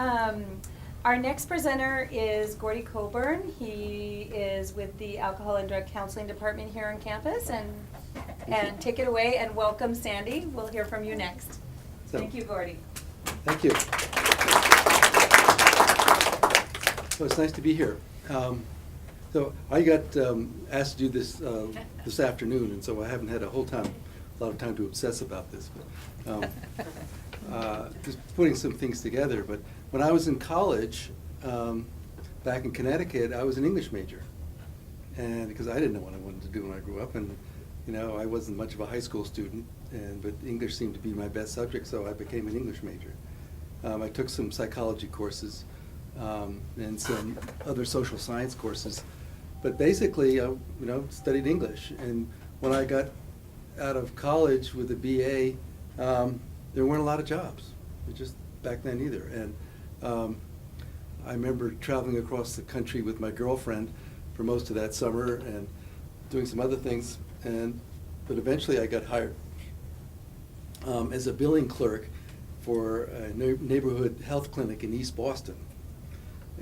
Our next presenter is Gordy Coburn. He is with the Alcohol and Drug Counseling Department here on campus. And take it away and welcome Sandy. We'll hear from you next. Thank you, Gordy. Thank you. So it's nice to be here. So I got asked to do this this afternoon, and so I haven't had a lot of time to obsess about this. But, just putting some things together. But when I was in college, back in Connecticut, I was an English major, and because I didn't know what I wanted to do when I grew up, and I wasn't much of a high school student, but English seemed to be my best subject, so I became an English major. I took some psychology courses and some other social science courses, but basically, I studied English. And when I got out of college with a BA, there weren't a lot of jobs, just back then either. And I remember traveling across the country with my girlfriend for most of that summer and doing some other things. But eventually I got hired as a billing clerk for a neighborhood health clinic in East Boston.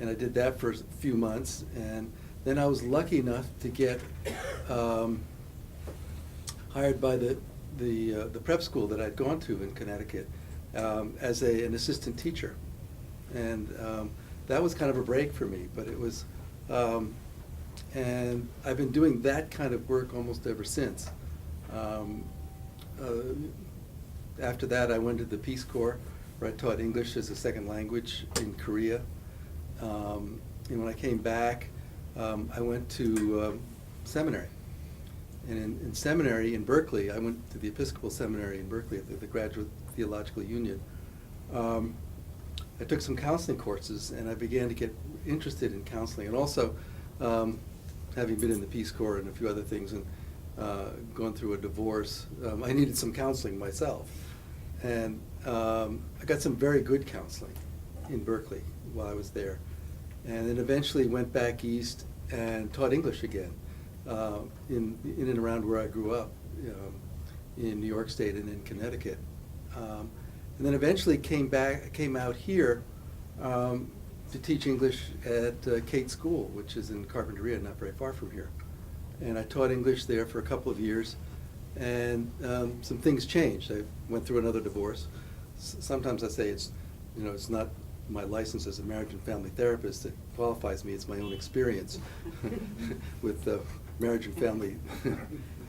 And I did that for a few months. And then I was lucky enough to get hired by the prep school that I'd gone to in Connecticut as an assistant teacher. And that was kind of a break for me, but it was, and I've been doing that kind of work almost ever since. After that, I went to the Peace Corps, where I taught English as a second language in Korea. And when I came back, I went to seminary. And in seminary in Berkeley, I went to the Episcopal Seminary in Berkeley at the Graduate Theological Union. I took some counseling courses, and I began to get interested in counseling. And also, having been in the Peace Corps and a few other things, and gone through a divorce, I needed some counseling myself. And I got some very good counseling in Berkeley while I was there. And then eventually went back east and taught English again in and around where I grew up, in New York State and in Connecticut. And then eventually came out here to teach English at Cate School, which is in Carpinteria, not very far from here. And I taught English there for a couple of years, and some things changed. I went through another divorce. Sometimes I say it's not my license as a marriage and family therapist that qualifies me. It's my own experience with marriage and family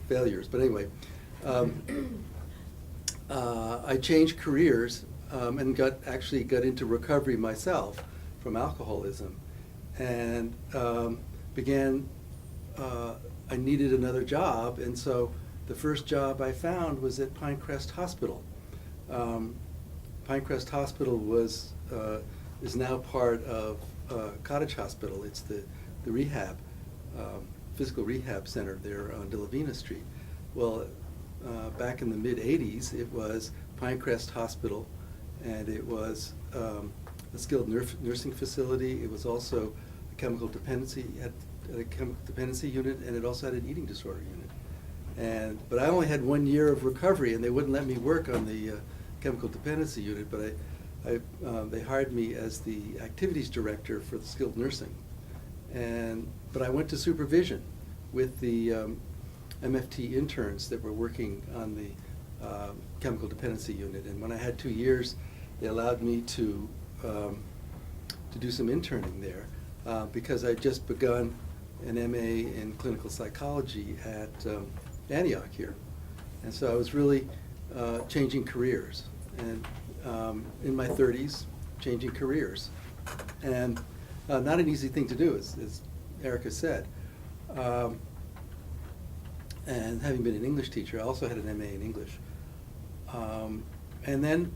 failures. But anyway, I changed careers and got into recovery myself from alcoholism, and began. I needed another job, and so the first job I found was at Pinecrest Hospital. Pinecrest Hospital is now part of Cottage Hospital. It's the rehab, physical rehab center there on De La Vina Street. Well, back in the mid-'80s, it was Pinecrest Hospital, and it was a skilled nursing facility. It was also a chemical dependency unit, and it also had an eating disorder unit. But I only had 1 year of recovery, and they wouldn't let me work on the chemical dependency unit. But they hired me as the activities director for the skilled nursing, but I went to supervision with the MFT interns that were working on the chemical dependency unit. And when I had 2 years, they allowed me to do some interning there because I'd just begun an MA in clinical psychology at Antioch here. And so I was really changing careers, and in my 30s, changing careers. And not an easy thing to do, as Erica said. And having been an English teacher, I also had an MA in English. And then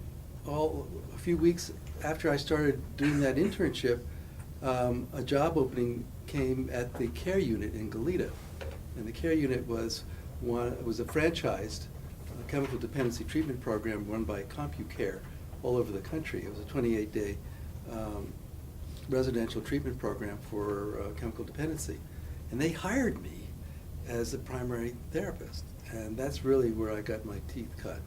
a few weeks after I started doing that internship, a job opening came at the care unit in Goleta. And the care unit was a franchised chemical dependency treatment program run by CompuCare all over the country. It was a 28-day residential treatment program for chemical dependency. And they hired me as a primary therapist. And that's really where I got my teeth cut.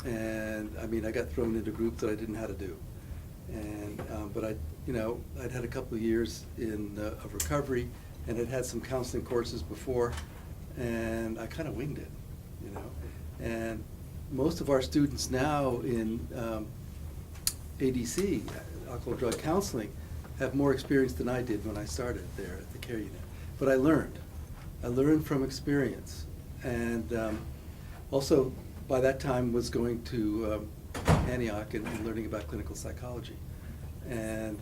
And I mean, I got thrown into groups that I didn't know how to do. And but I'd had a couple of years of recovery, and had had some counseling courses before, and I kind of winged it, And most of our students now in ADC, alcohol drug counseling, have more experience than I did when I started there at the care unit. But I learned from experience, and also by that time was going to Antioch and learning about clinical psychology. And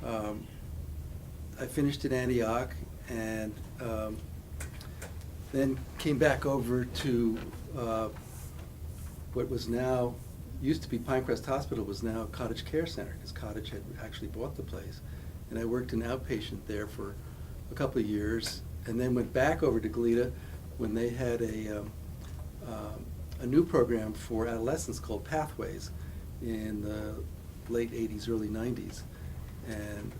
I finished at Antioch, and then came back over to what was now, used to be Pinecrest Hospital, was now Cottage Care Center, because Cottage had actually bought the place. And I worked in outpatient there for a couple of years, and then went back over to Goleta when they had a new program for adolescents called Pathways in the late 80s, early 90s. And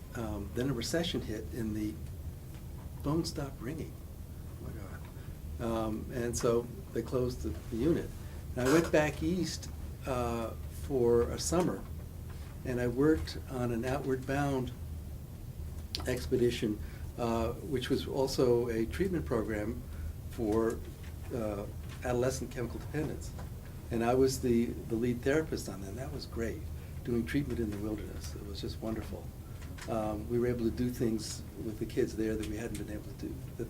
then a recession hit, and the phone stopped ringing. Oh my God. And so they closed the unit. And I went back east for a summer, and I worked on an outward bound expedition, which was also a treatment program for adolescent chemical dependence. And I was the lead therapist on that, and that was great, doing treatment in the wilderness. It was just wonderful. We were able to do things with the kids there that we hadn't been able to do, that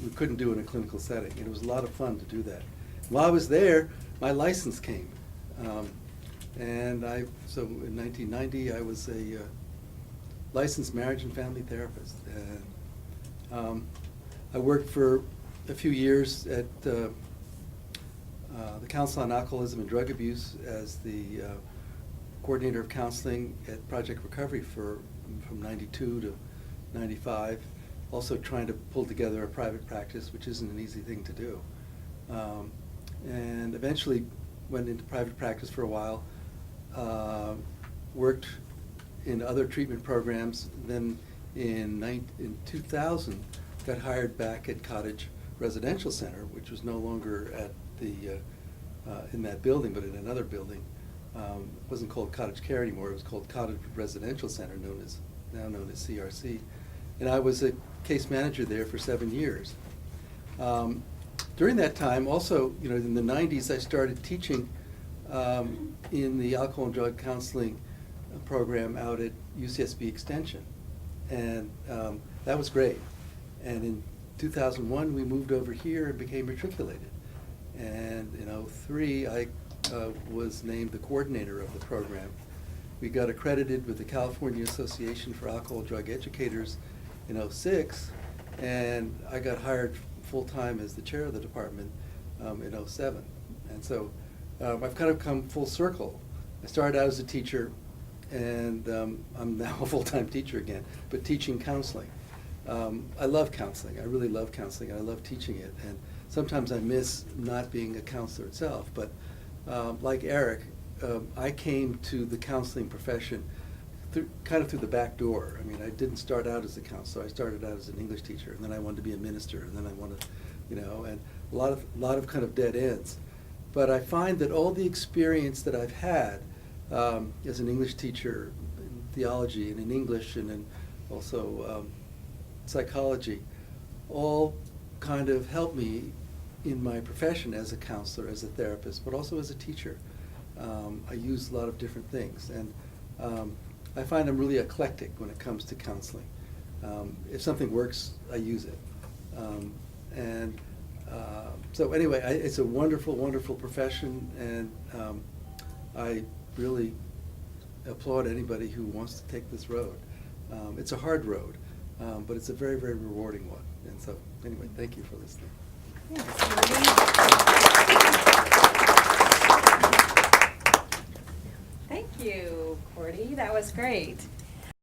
we couldn't do in a clinical setting. And it was a lot of fun to do that. While I was there, my license came. And so in 1990, I was a licensed marriage and family therapist. And I worked for a few years at the Council on Alcoholism and Drug Abuse as the coordinator of counseling at Project Recovery from 92 to 95. Also trying to pull together a private practice, which isn't an easy thing to do. And eventually went into private practice for a while, worked in other treatment programs, then in 2000 got hired back at Cottage Residential Center, which was no longer at in that building, but in another building. It wasn't called Cottage Care anymore, it was called Cottage Residential Center, now known as CRC. And I was a case manager there for 7 years. During that time, also, in the 90s, I started teaching in the alcohol and drug counseling program out at UCSB Extension. And that was great. And in 2001, we moved over here and became matriculated. And in 2003, I was named the coordinator of the program. We got accredited with the California Association for Alcohol Drug Educators in 2006, and I got hired full-time as the chair of the department in 2007. And so I've kind of come full circle. I started out as a teacher, and I'm now a full-time teacher again, but teaching counseling. I love counseling. I really love counseling, and I love teaching it. And sometimes I miss not being a counselor itself, but like Eric, I came to the counseling profession kind of through the back door. I mean, I didn't start out as a counselor. I started out as an English teacher, and then I wanted to be a minister, and then I wanted, and a lot of kind of dead ends. But I find that all the experience that I've had as an English teacher in theology and in English and in also psychology, all kind of helped me in my profession as a counselor, as a therapist, but also as a teacher. I use a lot of different things, and I find I'm really eclectic when it comes to counseling. If something works, I use it. So anyway, it's a wonderful, wonderful profession, and I really applaud anybody who wants to take this road. It's a hard road, but it's a very, very rewarding one. And so anyway, thank you for listening. Thank you, Cordy. That was great.